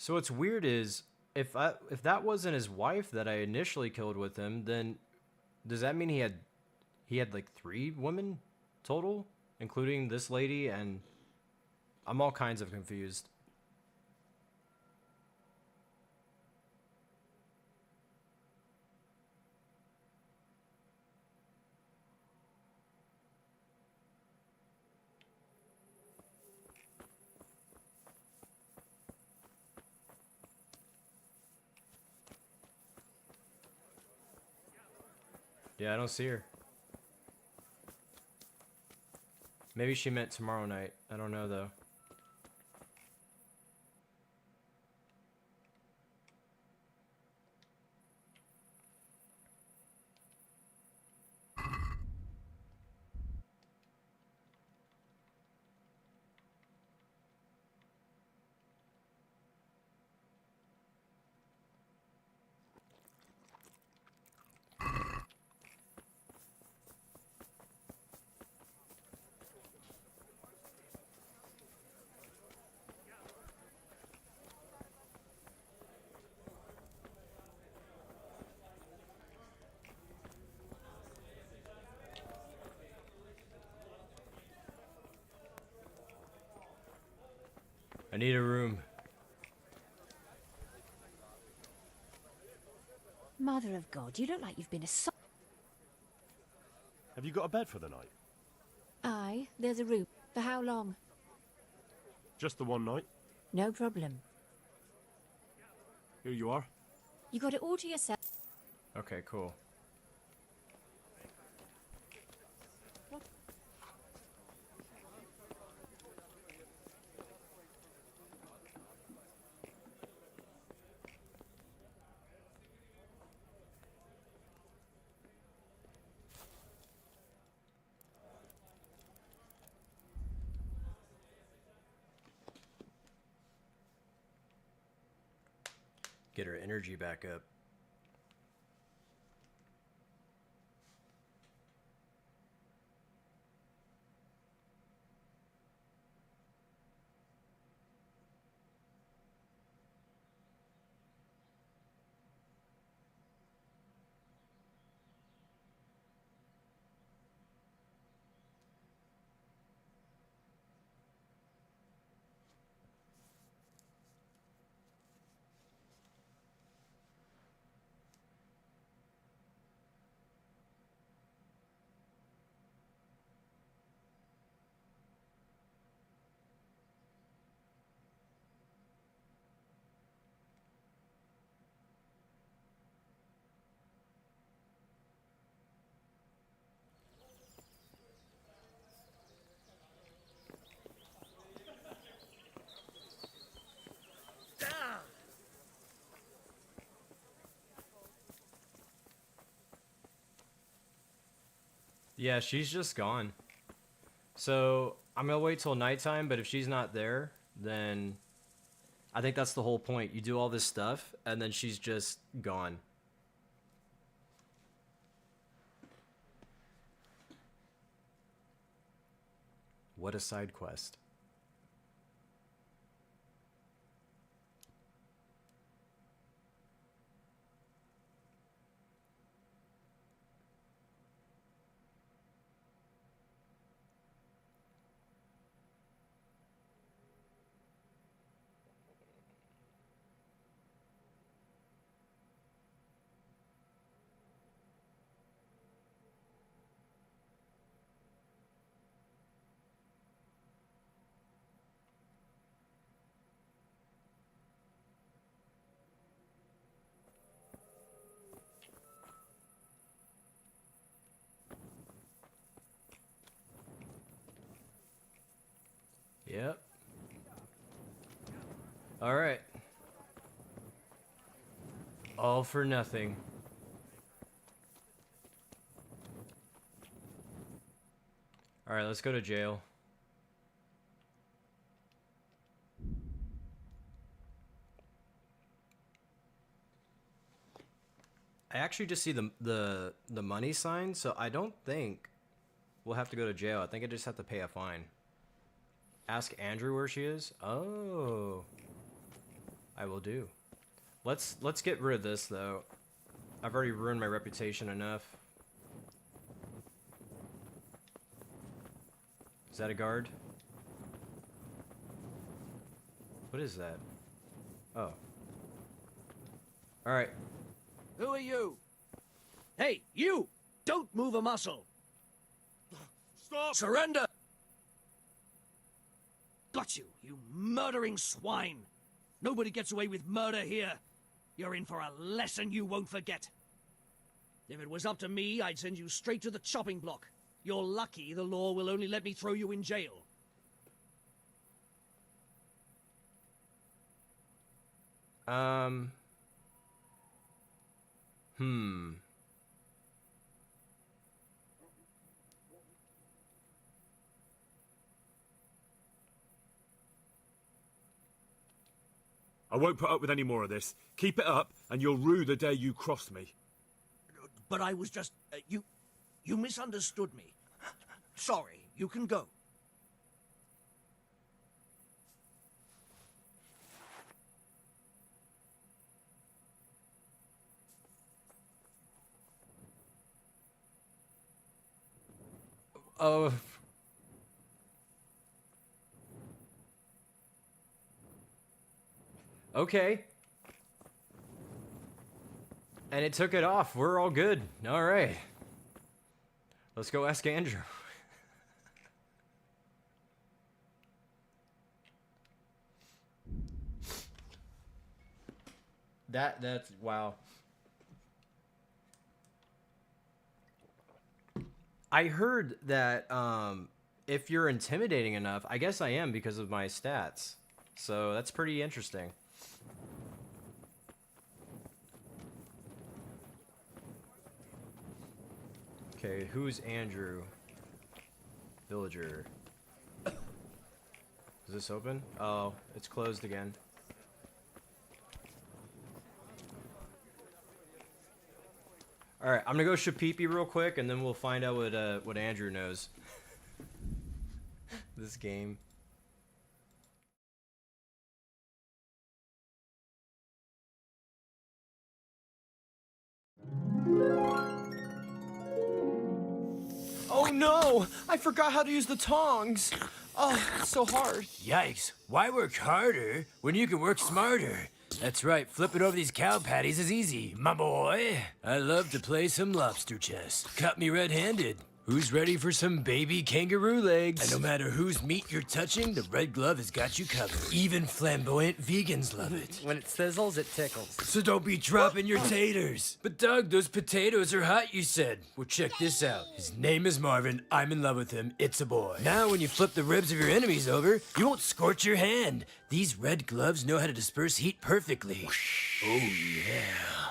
So what's weird is if that wasn't his wife that I initially killed with him, then does that mean he had like 3 women total, including this lady? And I'm all kinds of confused. Yeah, I don't see her. Maybe she meant tomorrow night. I don't know though. I need a room. Mother of God, you look like you've been assaulted. Have you got a bed for the night? Aye, there's a room. For how long? Just the one night? No problem. Here you are. You got it all to yourself. Okay, cool. Get her energy back up. Yeah, she's just gone. So I'm gonna wait till nighttime, but if she's not there, then I think that's the whole point. You do all this stuff, and then she's just gone. What a side quest. Yep. All right. All for nothing. All right, let's go to jail. I actually just see the money sign, so I don't think we'll have to go to jail. I think I just have to pay a fine. Ask Andrew where she is. Oh. I will do. Let's get rid of this though. I've already ruined my reputation enough. Is that a guard? What is that? Oh. Alright. Who are you? Hey, you! Don't move a muscle! Stop! Surrender! Got you, you murdering swine! Nobody gets away with murder here. You're in for a lesson you won't forget. If it was up to me, I'd send you straight to the chopping block. You're lucky the law will only let me throw you in jail. I won't put up with any more of this. Keep it up, and you'll rue the day you crossed me. But I was just... You misunderstood me. Sorry, you can go. Oh. Okay. And it took it off. We're all good. All right. Let's go ask Andrew. That's wow. I heard that if you're intimidating enough, I guess I am because of my stats. So that's pretty interesting. Okay, who's Andrew? Villager. Is this open? Oh, it's closed again. Alright, I'm gonna go Shapipi real quick, and then we'll find out what Andrew knows. This game. Oh no! I forgot how to use the tongs! Oh, it's so hard. Yikes. Why work harder when you can work smarter? That's right, flipping over these cow patties is easy, my boy. I love to play some lobster chess. Caught me red-handed. Who's ready for some baby kangaroo legs? And no matter whose meat you're touching, the red glove has got you covered. Even flamboyant vegans love it. When it sizzles, it tickles. So don't be dropping your taters. But Doug, those potatoes are hot, you said. Well, check this out. His name is Marvin. I'm in love with him. It's a boy. Now, when you flip the ribs of your enemies over, you won't scorch your hand. These red gloves know how to disperse heat perfectly. Oh, yeah.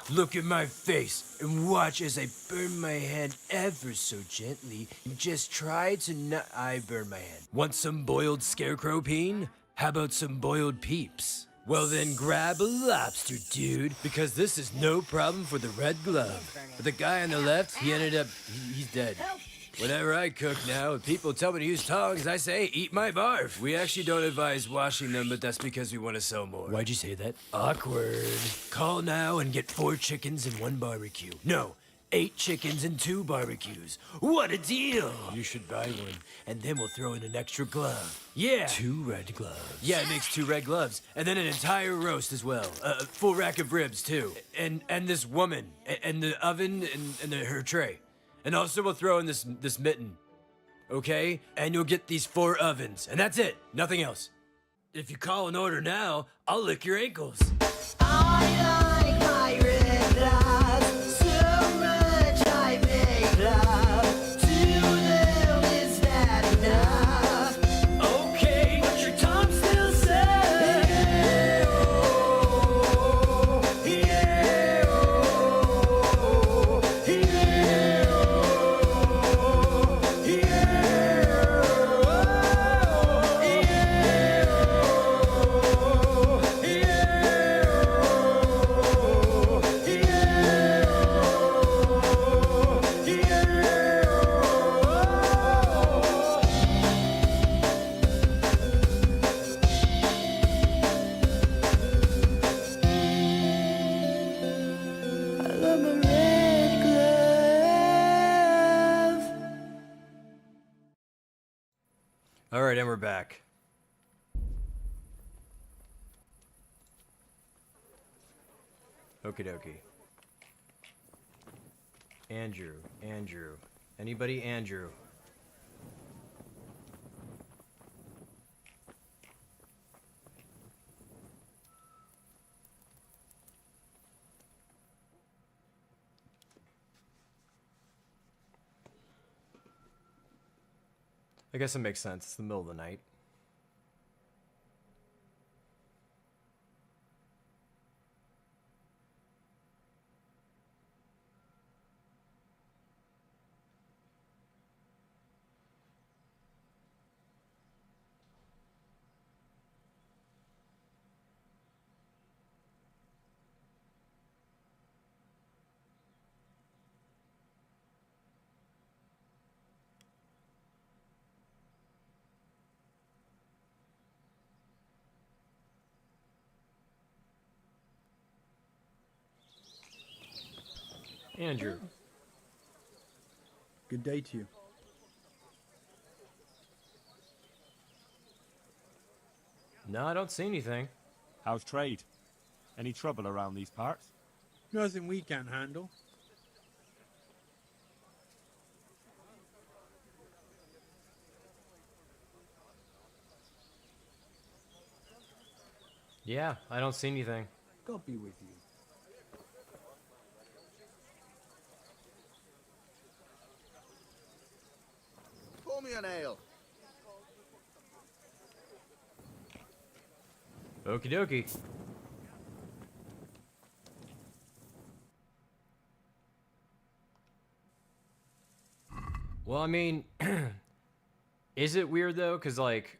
Look at my face and watch as I burn my hand ever so gently. Just try to not... I burn my hand. Want some boiled scarecrow peen? How about some boiled peeps? Well then grab a lobster, dude, because this is no problem for the red glove. But the guy on the left, he ended up... he's dead. Whenever I cook now, if people tell me to use tongs, I say, eat my barf. We actually don't advise washing them, but that's because we want to sell more. Why'd you say that? Awkward. Call now and get 4 chickens and 1 barbecue. No, 8 chickens and 2 barbecues. What a deal! You should buy one, and then we'll throw in an extra glove. Yeah. 2 red gloves. Yeah, it makes 2 red gloves, and then an entire roast as well. A full rack of ribs, too. And this woman, and the oven, and her tray. And also we'll throw in this mitten, okay? And you'll get these 4 ovens, and that's it, nothing else. If you call an order now, I'll lick your ankles. I like my red gloves so much I make love to them. Is that enough? Okay, but your tongue still says. Yeah, oh, yeah, oh, yeah. Alright, and we're back. Okie dokie. Andrew. Anybody Andrew? I guess it makes sense. It's the middle of the night. Andrew. Good day to you. No, I don't see anything. How's trade? Any trouble around these parts? Nothing we can't handle. Yeah, I don't see anything. God be with you. Pour me an ale. Okie dokie. Well, I mean, is it weird though? Because, like,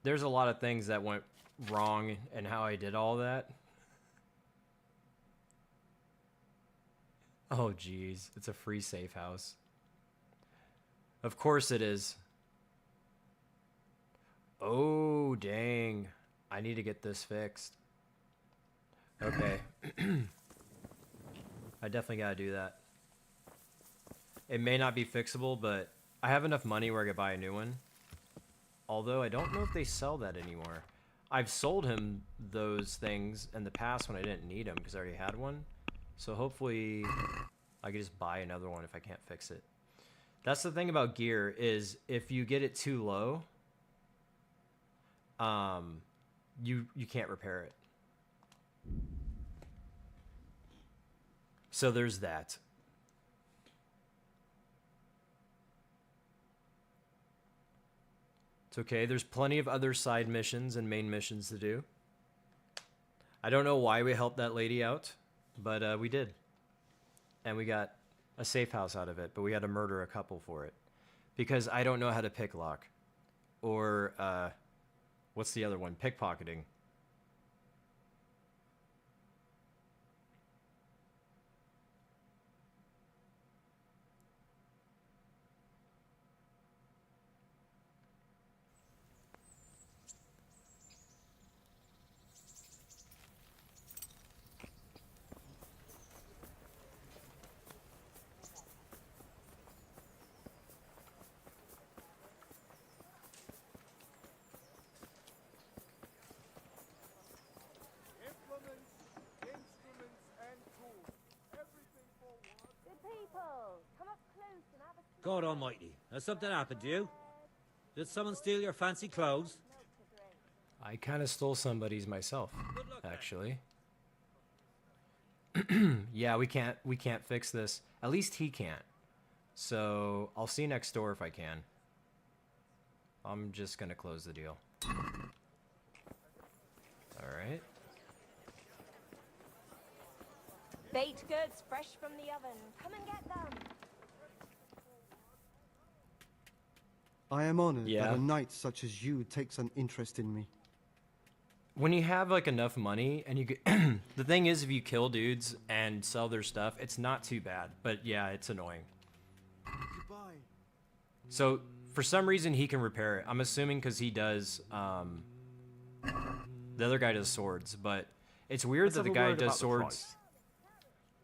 there's a lot of things that went wrong in how I did all that. Oh, geez. It's a free safe house. Of course it is. Oh, dang. I need to get this fixed. Okay. I definitely gotta do that. It may not be fixable, but I have enough money where I could buy a new one. Although I don't know if they sell that anymore. I've sold him those things in the past when I didn't need them because I already had one. So hopefully I could just buy another one if I can't fix it. That's the thing about gear is if you get it too low, you can't repair it. So there's that. It's okay. There's plenty of other side missions and main missions to do. I don't know why we helped that lady out, but we did. And we got a safe house out of it, but we had to murder a couple for it. Because I don't know how to pick lock. Or, what's the other one? Pickpocketing. God almighty, has something happened to you? Did someone steal your fancy clothes? I kind of stole somebody's myself, actually. Yeah, we can't fix this. At least he can't. So I'll see next door if I can. I'm just gonna close the deal. All right. Baked goods fresh from the oven. Come and get them. I am honored Yeah. that a knight such as you takes an interest in me. When you have like enough money and you get the thing is if you kill dudes and sell their stuff, it's not too bad. But yeah, it's annoying. Goodbye. So for some reason he can repair it. I'm assuming because he does. The other guy does swords, but it's weird that the guy who does swords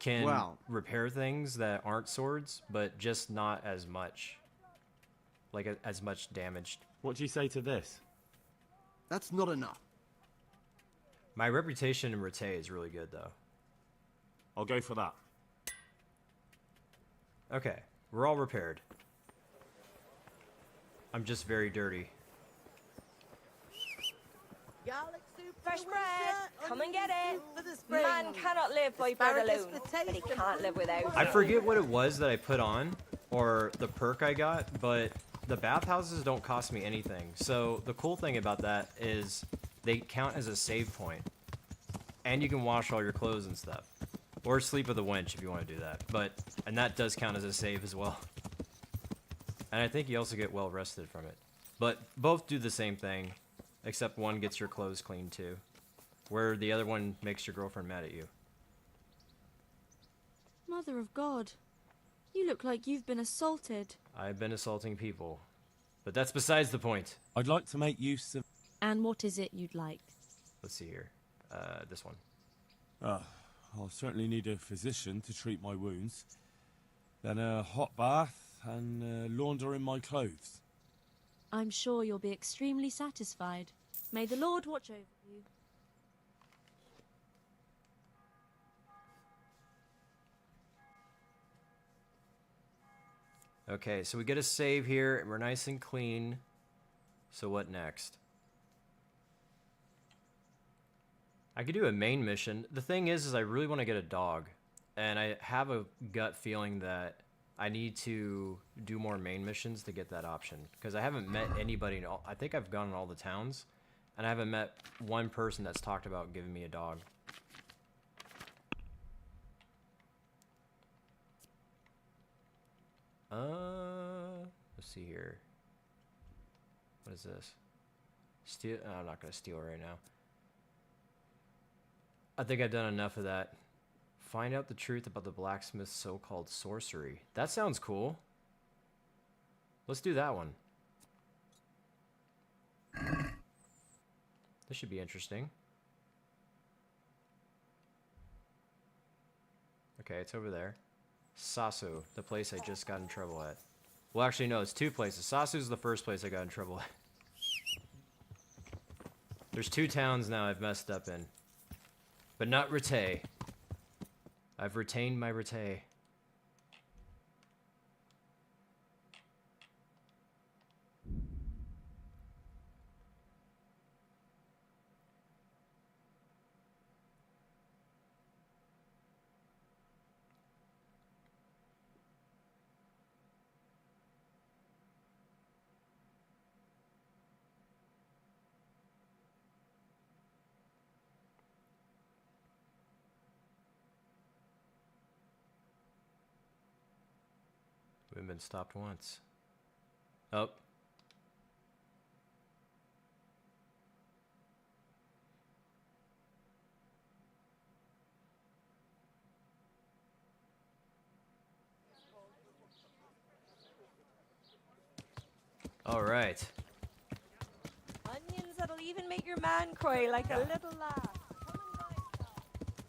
can repair things that aren't swords, but just not as much. Like as much damage What do you say to this? That's not enough. My reputation in Rete is really good, though. I'll go for that. Okay, we're all repaired. I'm just very dirty. Fresh bread. Come and get it. Man cannot live by bread alone, but he can't live without I it. forget what it was that I put on, or the perk I got, but the bathhouses don't cost me anything. So the cool thing about that is they count as a save point. And you can wash all your clothes and stuff. Or sleep with a winch if you want to do that. And that does count as a save as well. And I think you also get well rested from it. But both do the same thing, except one gets your clothes clean too. Where the other one makes your girlfriend mad at you. Mother of God, you look like you've been assaulted. I've been assaulting people. But that's besides the point. I'd like to make use of... And what is it you'd like? Let's see here. This one. I'll certainly need a physician to treat my wounds. Then a hot bath and laundering my clothes. I'm sure you'll be extremely satisfied. May the Lord watch over you. Okay, so we get a save here, and we're nice and clean. So what next? I could do a main mission. The thing is I really want to get a dog. And I have a gut feeling that I need to do more main missions to get that option. Because I haven't met anybody in all... I think I've gone in all the towns. And I haven't met one person that's talked about giving me a dog. Let's see here. What is this? Steal? Oh, I'm not going to steal right now. I think I've done enough of that. Find out the truth about the blacksmith's so-called sorcery. That sounds cool. Let's do that one. This should be interesting. Okay, it's over there. Sasu, the place I just got in trouble at. Well, actually, no, it's two places. Sasu's the first place I got in trouble at. There's two towns now I've messed up in. But not Rete. I've retained my Rete. We haven't been stopped once. Oh. All right. Onions that'll even make your man cry like a little lad.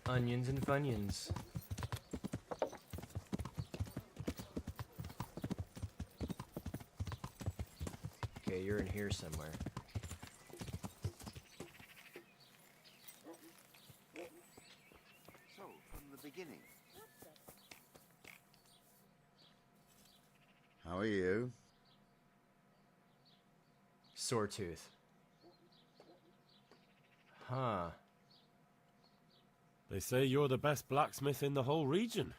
Onions and Funyuns. Okay, you're in here somewhere. So, from the beginning. How are you? Sawtooth. Huh. They say you're the best blacksmith in the whole region.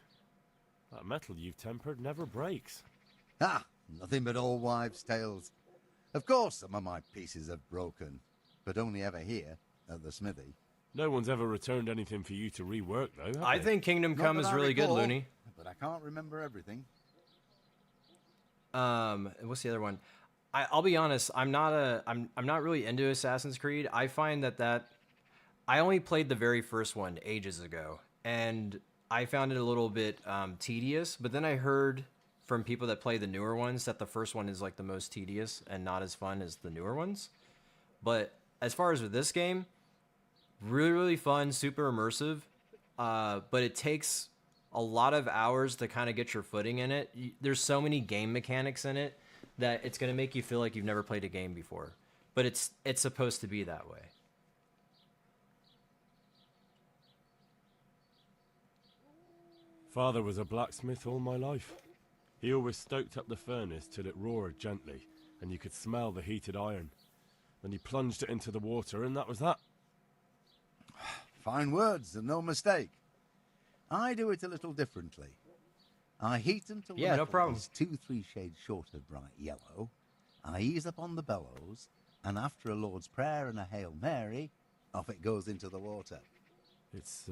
That metal you've tempered never breaks. Ah, nothing but old wives' tales. Of course some of my pieces have broken, but only ever here, at the smithy. No one's ever returned anything for you to rework, though, have I they? think Kingdom Come Not is that I really good, recall, Looney. But I can't remember everything. What's the other one? I'll be honest, I'm not really into Assassin's Creed. I find that I only played the very first one ages ago, and I found it a little bit tedious, but then I heard from people that play the newer ones that the first one is like the most tedious and not as fun as the newer ones. But as far as with this game, really, really fun, super immersive, but it takes a lot of hours to kind of get your footing in it. There's so many game mechanics in it that it's gonna make you feel like you've never played a game before, but it's supposed to be that way. Father was a blacksmith all my life. He always stoked up the furnace till it roared gently, and you could smell the heated iron. Then he plunged it into the water, and that was that. Fine words, and no mistake. I do it a little differently. I heat until the metal is 2-3 shades short of bright yellow. I ease up on the bellows, and after a Lord's Prayer and a Hail Mary, off it goes into the water. It's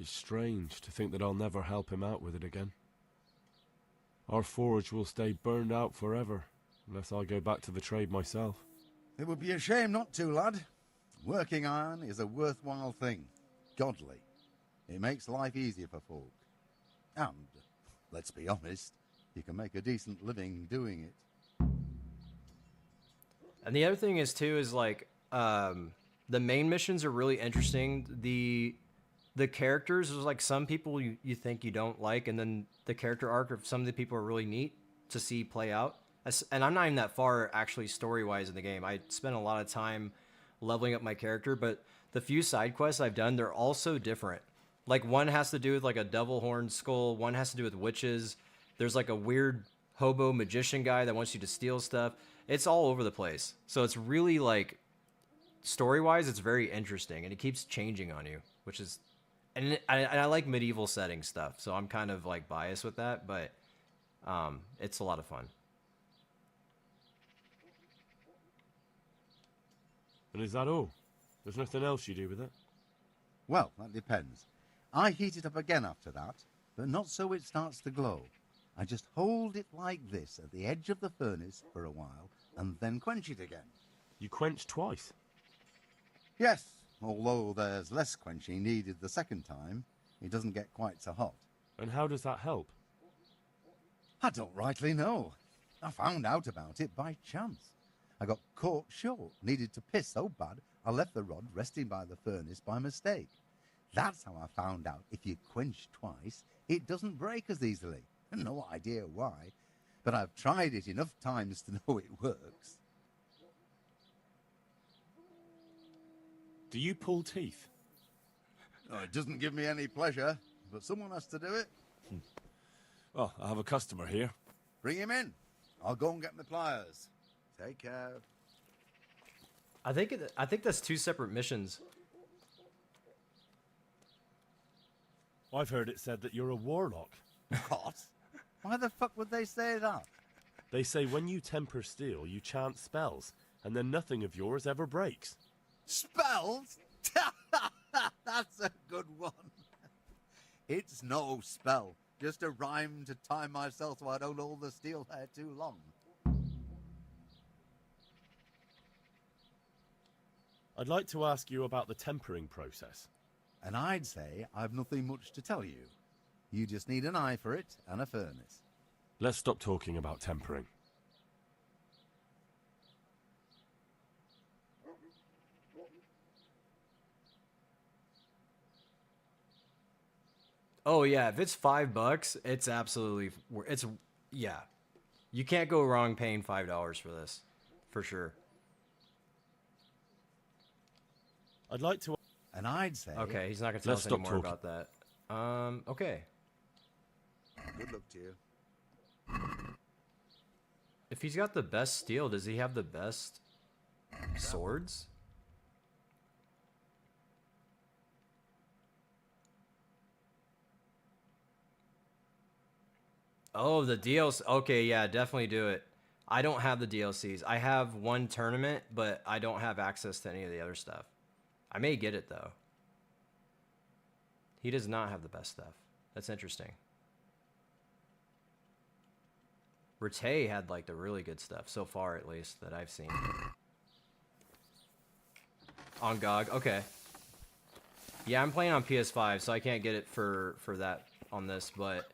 strange to think that I'll never help him out with it again. Our forge will stay burned out forever, unless I go back to the trade myself. It would be a shame not to, lad. Working iron is a worthwhile thing. Godly. It makes life easier for folk. And, let's be honest, you can make a decent living doing it. And the other thing is, too, is like, the main missions are really interesting. The characters, there's like some people you think you don't like, and then the character arc of some of the people are really neat to see play out. And I'm not even that far, actually, story-wise in the game. I spent a lot of time leveling up my character, but the few side quests I've done, they're all so different. Like, one has to do with, like, a devil horn skull. One has to do with witches. There's, like, a weird hobo magician guy that wants you to steal stuff. It's all over the place. So it's really, like, story-wise, it's very interesting, and it keeps changing on you, which is... And I like medieval setting stuff, so I'm kind of, like, biased with that, but it's a lot of fun. And is that all? There's nothing else you do with it? Well, that depends. I heat it up again after that, but not so it starts to glow. I just hold it like this at the edge of the furnace for a while, and then quench it again. You quench twice? Yes, although there's less quenching needed the second time. It doesn't get quite so hot. And how does that help? I don't rightly know. I found out about it by chance. I got caught short, needed to piss so bad, I left the rod resting by the furnace by mistake. That's how I found out if you quench twice, it doesn't break as easily. No idea why, but I've tried it enough times to know it works. Do you pull teeth? Oh, it doesn't give me any pleasure, but someone has to do it. Well, I have a customer here. Bring him in. I'll go and get my pliers. Take care. I think that's two separate missions. I've heard it said that you're a warlock. What? Why the fuck would they say that? They say when you temper steel, you chant spells, and then nothing of yours ever breaks. Spells? That's a good one. It's no spell, just a rhyme to time myself so I don't hold the steel there too long. I'd like to ask you about the tempering process. And I'd say I've nothing much to tell you. You just need an eye for it and a furnace. Let's stop talking about tempering. Oh yeah, if it's $5, it's absolutely yeah. You can't go wrong paying $5 for this, for sure. I'd like to. And I'd say. Okay, he's not gonna tell us any more about that. Okay. Good luck to you. If he's got the best steel, does he have the best swords? Oh, the DLC. Okay, yeah, definitely do it. I don't have the DLCs. I have one tournament, but I don't have access to any of the other stuff. I may get it, though. He does not have the best stuff. That's interesting. Rete had, like, the really good stuff, so far, at least, that I've seen. On GOG, okay. Yeah, I'm playing on PS5, so I can't get it for that on this, but...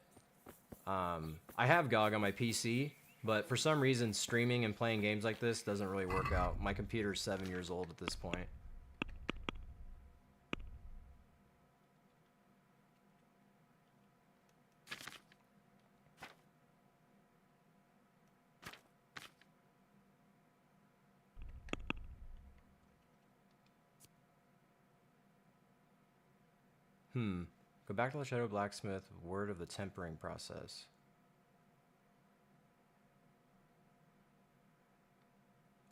I have GOG on my PC, but for some reason, streaming and playing games like this doesn't really work out. My computer's 7 years old at this point. Go back to the Shadow Blacksmith. Word of the tempering process.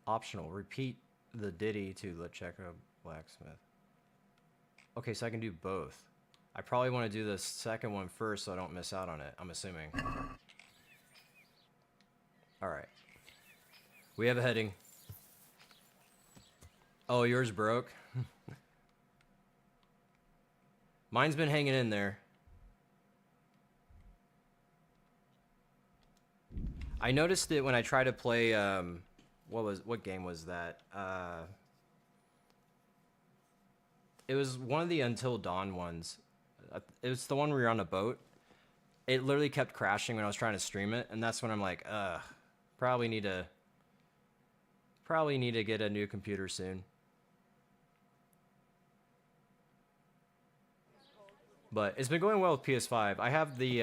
Optional. Repeat the ditty to the Shadow Blacksmith. Okay, so I can do both. I probably want to do the second one first so I don't miss out on it, I'm assuming. Alright. We have a heading. Oh, yours broke? Mine's been hanging in there. I noticed it when I tried to play, what game was that? It was one of the Until Dawn ones. It was the one where you're on a boat. It literally kept crashing when I was trying to stream it, and that's when I'm like, probably need to get a new computer soon. But it's been going well with PS5. I have the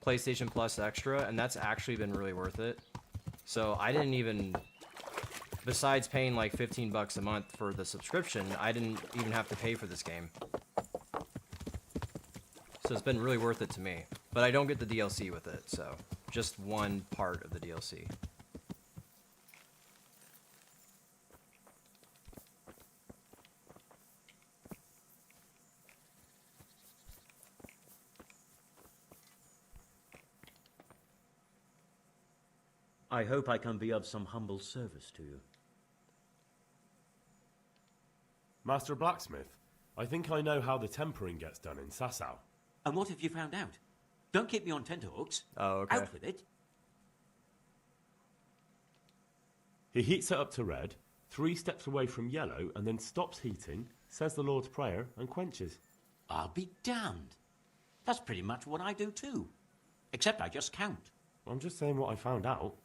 PlayStation Plus Extra, and that's actually been really worth it. So I didn't even, besides paying like 15 bucks a month for the subscription, I didn't even have to pay for this game. So it's been really worth it to me. But I don't get the DLC with it, so just one part of the DLC. I hope I can be of some humble service to you. Master Blacksmith, I think I know how the tempering gets done in Sasau. And what have you found out? Don't keep me on tenterhooks. Oh, okay. Out with it. He heats it up to red, 3 steps away from yellow, and then stops heating, says the Lord's Prayer, and quenches. I'll be damned. That's pretty much what I do too. Except I just count. I'm just saying what I found out.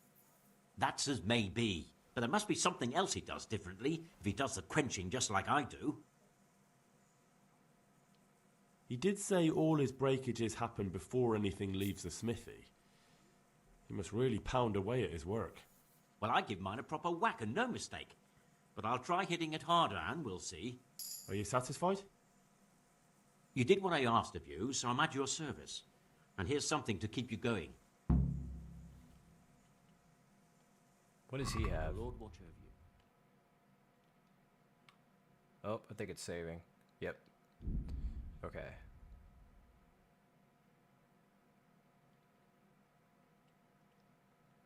That's as may be. But there must be something else he does differently if he does the quenching just like I do. He did say all his breakages happen before anything leaves the smithy. He must really pound away at his work. Well, I give mine a proper whack and no mistake. But I'll try hitting it harder and we'll see. Are you satisfied? You did what I asked of you, so I'm at your service. And here's something to keep you going. What does he have? Lord watch over you. Oh, I think it's saving. Yep. Okay.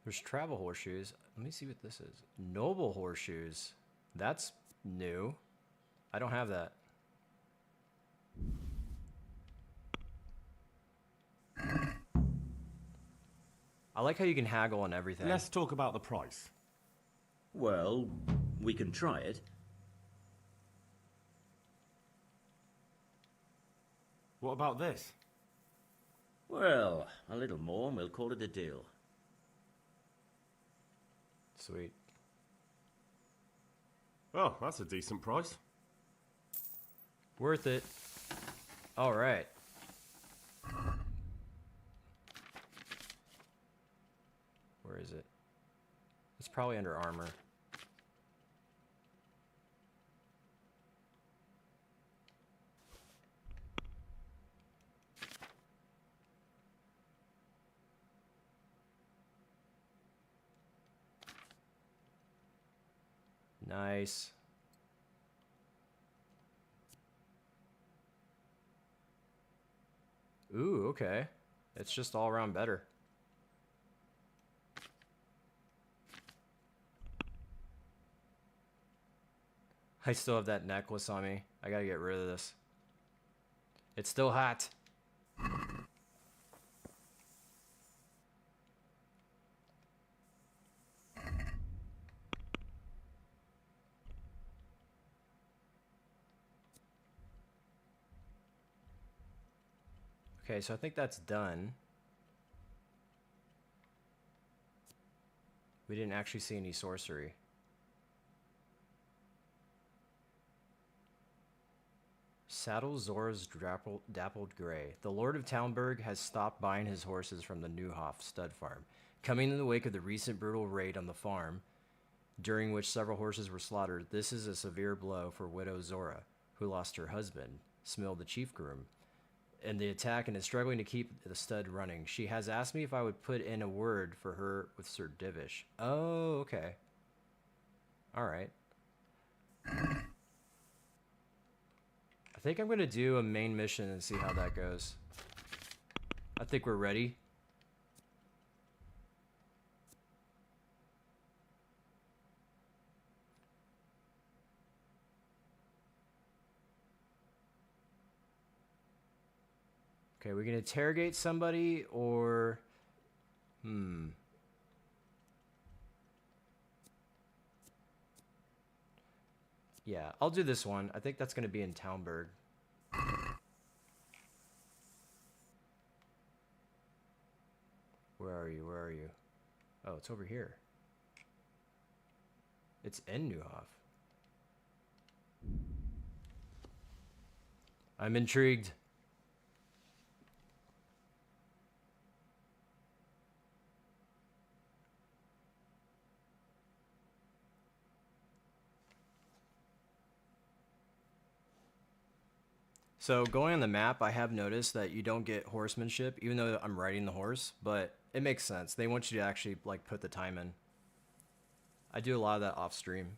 There's travel horseshoes. Let me see what this is. Noble horseshoes. That's new. I don't have that. I like how you can haggle on everything. Let's talk about the price. Well, we can try it. What about this? Well, a little more and we'll call it a deal. Sweet. Oh, that's a decent price. Worth it. All right. Where is it? It's probably under armor. Nice. Ooh, okay. It's just all around better. I still have that necklace on me. I gotta get rid of this. It's still hot. Okay, so I think that's done. We didn't actually see any sorcery. Saddle Zora's dappled gray. The Lord of Talmberg has stopped buying his horses from the Neuhof stud farm. Coming in the wake of the recent brutal raid on the farm, during which several horses were slaughtered, this is a severe blow for widow Zora, who lost her husband, Smil the chief groom. in the attack and is struggling to keep the stud running. She has asked me if I would put in a word for her with Sir Divish. Oh, okay. Alright. I think I'm going to do a main mission and see how that goes. I think we're ready. Okay, we're gonna interrogate somebody or... Yeah, I'll do this one. I think that's gonna be in Townburg. Where are you? Where are you? Oh, it's over here. It's in Neuhof. I'm intrigued. So going on the map, I have noticed that you don't get horsemanship, even though I'm riding the horse, but it makes sense. They want you to actually like put the time in. I do a lot of that off stream.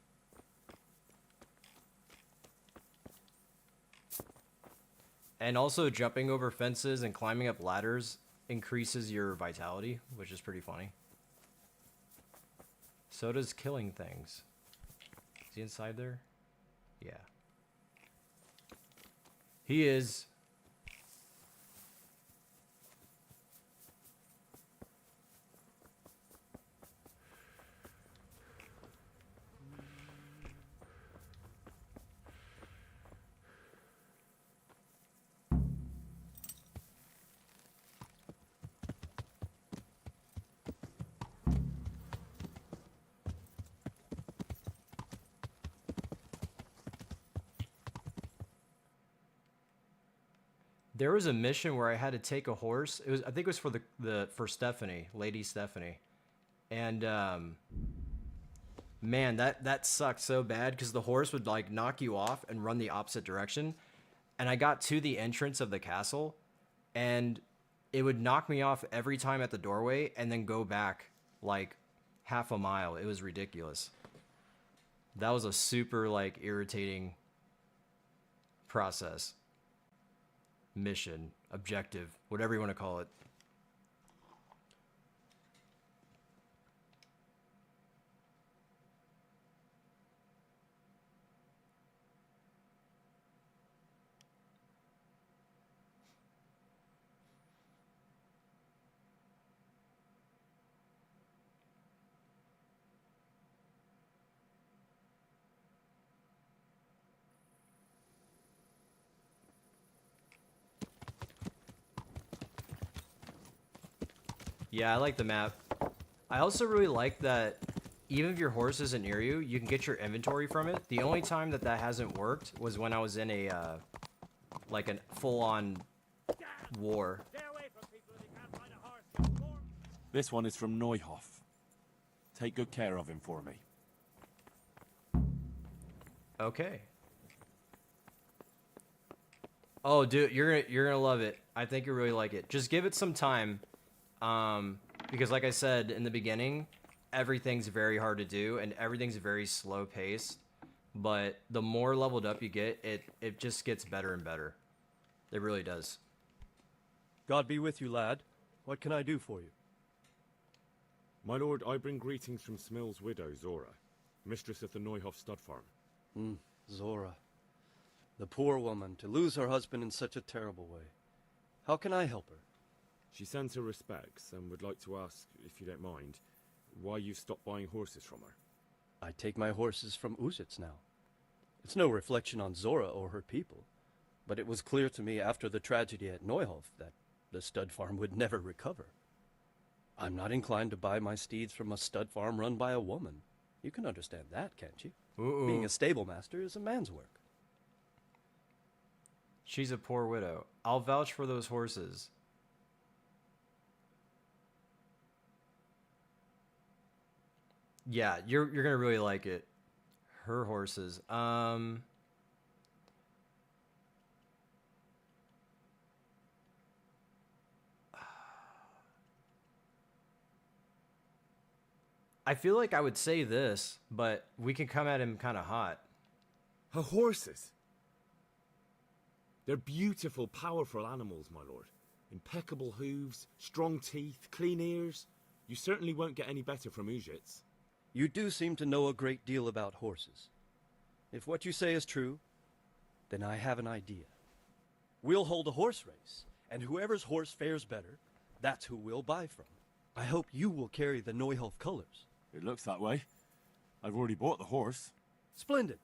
And also jumping over fences and climbing up ladders increases your vitality, which is pretty funny. So does killing things. Is he inside there? Yeah. He is. There was a mission where I had to take a horse. I think it was for for Stephanie, Lady Stephanie. And man, that sucked so bad because the horse would like knock you off and run the opposite direction. And I got to the entrance of the castle and it would knock me off every time at the doorway and then go back like half a mile. It was ridiculous. That was a super like irritating process. Mission, objective, whatever you want to call it. Yeah, I like the map. I also really like that even if your horse isn't near you, you can get your inventory from it. The only time that hasn't worked was when I was in a, like a full-on war. This one is from Neuhof. Take good care of him for me. Okay. Oh, dude, you're gonna love it. I think you really like it. Just give it some time. Because like I said in the beginning, everything's very hard to do and everything's very slow paced, but the more leveled up you get, it just gets better and better. It really does. God be with you, lad. What can I do for you? My lord, I bring greetings from Smill's widow, Zora, mistress of the Neuhof stud farm. Zora. The poor woman, to lose her husband in such a terrible way. How can I help her? She sends her respects and would like to ask, if you don't mind, why you stopped buying horses from her. I take my horses from Uzits now. It's no reflection on Zora or her people, but it was clear to me after the tragedy at Neuhof that the stud farm would never recover. I'm not inclined to buy my steeds from a stud farm run by a woman. You can understand that, can't you? Being a stable master is a man's work. She's a poor widow. I'll vouch for those horses. Yeah, you're gonna really like it. Her horses. I feel like I would say this, but we can come at him kind of hot. Her horses. They're beautiful, powerful animals, my lord. Impeccable hooves, strong teeth, clean ears. You certainly won't get any better from Uzits. You do seem to know a great deal about horses. If what you say is true, then I have an idea. We'll hold a horse race, and whoever's horse fares better, that's who we'll buy from. I hope you will carry the Neuhof colors. It looks that way. I've already bought the horse. Splendid.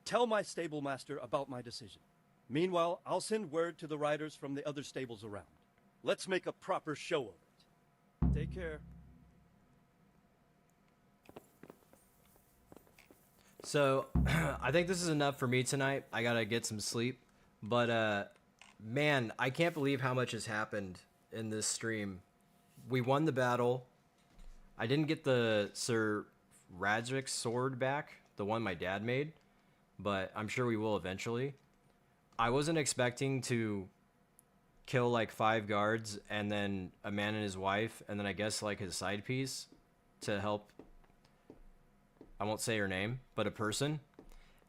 Tell my stable master about my decision. Meanwhile, I'll send word to the riders from the other stables around. Let's make a proper show of it. Take care. So, I think this is enough for me tonight. I gotta get some sleep. But, man, I can't believe how much has happened in this stream. We won the battle. I didn't get the Sir Radric's sword back, the one my dad made, but I'm sure we will eventually. I wasn't expecting to kill like 5 guards and then a man and his wife, and then I guess like his side piece to help. I won't say her name, but a person.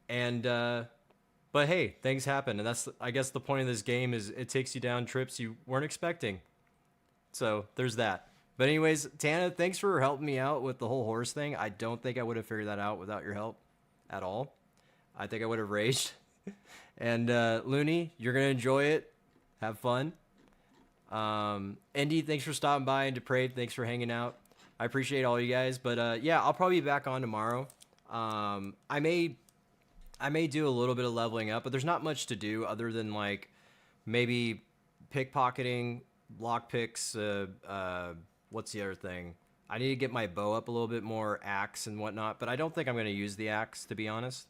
And, but hey, things happen, and that's, I guess the point of this game is it takes you down trips you weren't expecting. So there's that. But anyways, Tana, thanks for helping me out with the whole horse thing. I don't think I would have figured that out without your help at all. I think I would have raged. And Looney, you're going to enjoy it. Have fun. Indy, thanks for stopping by. And Depraved, thanks for hanging out. I appreciate all you guys. But yeah, I'll probably be back on tomorrow. I may do a little bit of leveling up, but there's not much to do other than like maybe pickpocketing, lockpicks, what's the other thing? I need to get my bow up a little bit more, axe and whatnot, but I don't think I'm going to use the axe, to be honest.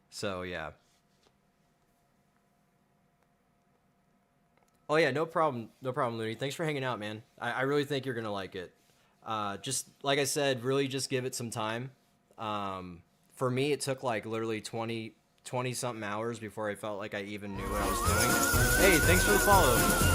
So, yeah. Oh, yeah, no problem. No problem, Looney. Thanks for hanging out, man. I really think you're going to like it. Just, like I said, really just give it some time. For me, it took, like, literally 20-something hours before I felt like I even knew what I was doing. Hey, thanks for the follow.